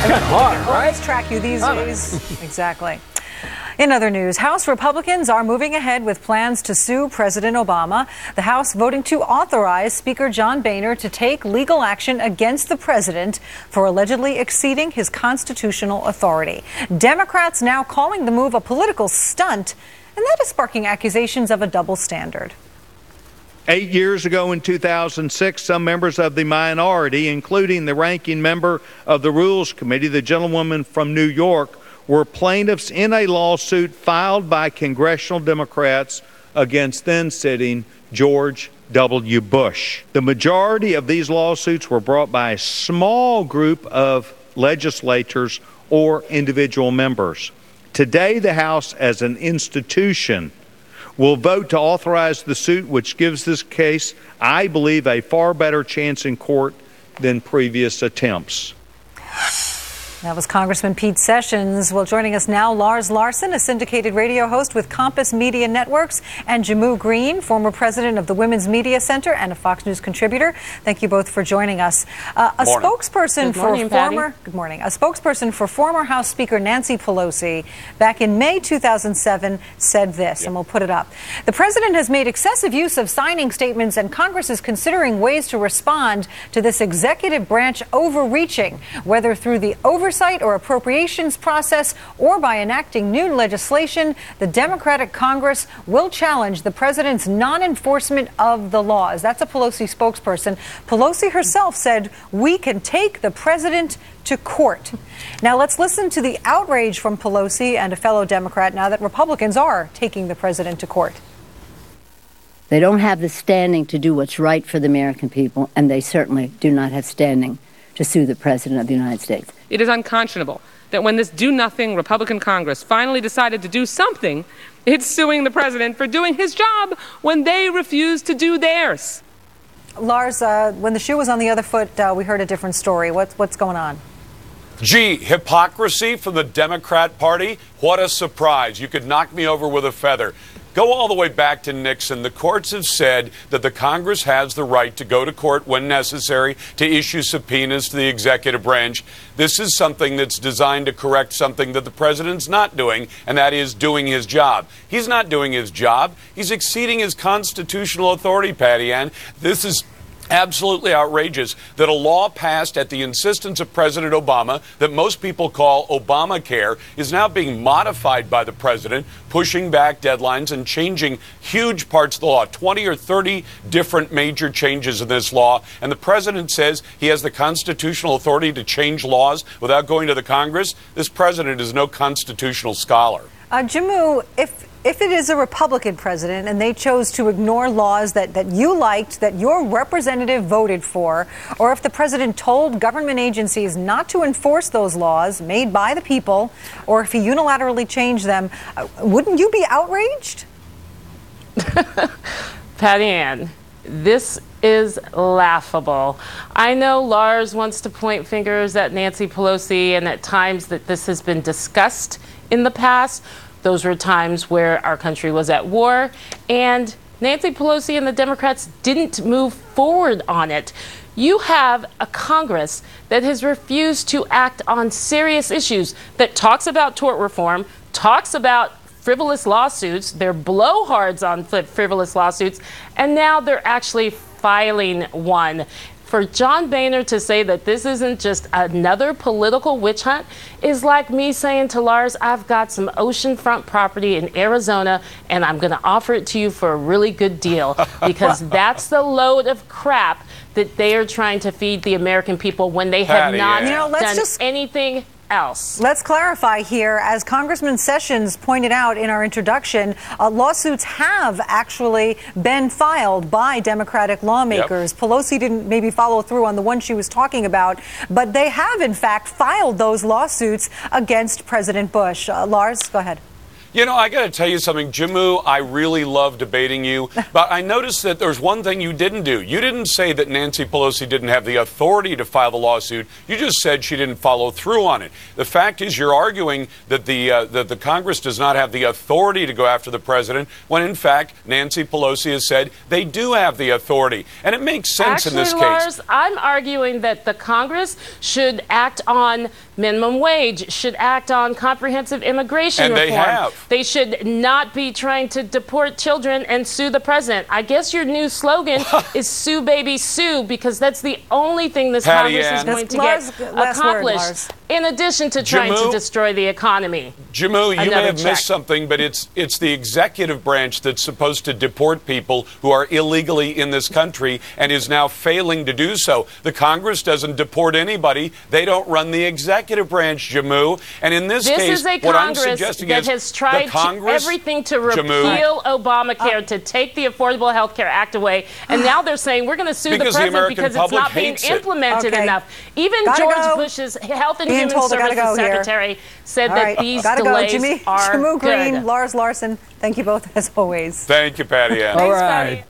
Hard, right? Always track you these days. Exactly. In other news, House Republicans are moving ahead with plans to sue President Obama. The House voting to authorize Speaker John Boehner to take legal action against the president for allegedly exceeding his constitutional authority. Democrats now calling the move a political stunt, and that is sparking accusations of a double standard. 8 years ago in 2006, some members of the minority, including the ranking member of the Rules Committee, the gentlewoman from New York, were plaintiffs in a lawsuit filed by congressional Democrats against then-sitting George W. Bush. The majority of these lawsuits were brought by a small group of legislators or individual members. Today, the House, as an institution, will vote to authorize the suit, which gives this case, I believe, a far better chance in court than previous attempts. That was Congressman Pete Sessions. Well, joining us now, Lars Larson, a syndicated radio host with Compass Media Networks, and Jamu Green, former president of the Women's Media Center and a Fox News contributor. Thank you both for joining us. A spokesperson for former House Speaker Nancy Pelosi back in May 2007 said this, and we'll put it up. The president has made excessive use of signing statements, and Congress is considering ways to respond to this executive branch overreaching, whether through the oversight or appropriations process or by enacting new legislation. The Democratic Congress will challenge the president's non-enforcement of the laws. That's a Pelosi spokesperson. Pelosi herself said, "We can take the president to court." Now let's listen to the outrage from Pelosi and a fellow Democrat now that Republicans are taking the president to court. They don't have the standing to do what's right for the American people, and they certainly do not have standing to sue the President of the United States. It is unconscionable that when this do-nothing Republican Congress finally decided to do something, it's suing the President for doing his job when they refused to do theirs. Lars, when the shoe was on the other foot, we heard a different story. What's going on? Gee, hypocrisy from the Democrat Party? What a surprise. You could knock me over with a feather. Go all the way back to Nixon. The courts have said that the Congress has the right to go to court when necessary to issue subpoenas to the executive branch. This is something that's designed to correct something that the president's not doing, and that is doing his job. He's not doing his job. He's exceeding his constitutional authority, Patty Ann. This is absolutely outrageous that a law passed at the insistence of President Obama that most people call Obamacare is now being modified by the president, pushing back deadlines and changing huge parts of the law, 20 or 30 different major changes in this law. And the president says he has the constitutional authority to change laws without going to the Congress. This president is no constitutional scholar. Jamu, if it is a Republican president and they chose to ignore laws that you liked, that your representative voted for, or if the president told government agencies not to enforce those laws made by the people, or if he unilaterally changed them, wouldn't you be outraged? Patty Ann, this is laughable. I know Lars wants to point fingers at Nancy Pelosi, and at times that this has been discussed in the past. Those were times where our country was at war, and Nancy Pelosi and the Democrats didn't move forward on it. You have a Congress that has refused to act on serious issues, that talks about tort reform, talks about frivolous lawsuits, they're blowhards on frivolous lawsuits, and now they're actually filing one. For John Boehner to say that this isn't just another political witch hunt is like me saying to Lars, I've got some oceanfront property in Arizona and I'm going to offer it to you for a really good deal, because that's the load of crap that they are trying to feed the American people when they have not done anything else. Let's clarify here. As Congressman Sessions pointed out in our introduction, lawsuits have actually been filed by Democratic lawmakers. Pelosi didn't maybe follow through on the one she was talking about, but they have in fact filed those lawsuits against President Bush. Lars, go ahead. You know, I got to tell you something, Jamu, I really love debating you, but I noticed that there's one thing you didn't do. You didn't say that Nancy Pelosi didn't have the authority to file the lawsuit. You just said she didn't follow through on it. The fact is you're arguing that the Congress does not have the authority to go after the president, when in fact Nancy Pelosi has said they do have the authority. And it makes sense in this case. Lars, I'm arguing that the Congress should act on minimum wage, should act on comprehensive immigration And reform. they have. They should not be trying to deport children and sue the president. I guess your new slogan is "Sue, baby, sue," because that's the only thing this Patty Congress is Ann. going to Lars, get last word, accomplished, Lars. in addition to trying to destroy the economy. Jamu, you may Another have check. missed something, but it's the executive branch that's supposed to deport people who are illegally in this country and is now failing to do so. The Congress doesn't deport anybody. They don't run the executive branch, Jamu. And in this case, This is a what I'm Congress suggesting that is has tried the Congress, everything to Jamu, repeal Obamacare, to take the Affordable Health Care Act away, and now they're saying we're going to sue the Because the president American because it's public not being hates it. implemented Okay. enough. Even Gotta George go. Bush's Health and Being Human told I gotta Services go here. Secretary said All that right, these gotta go. delays Jimmy, are Jamu Green, good. Lars Larson, thank you both as always. Thank you, Patty Ann. Thanks, right. Patty.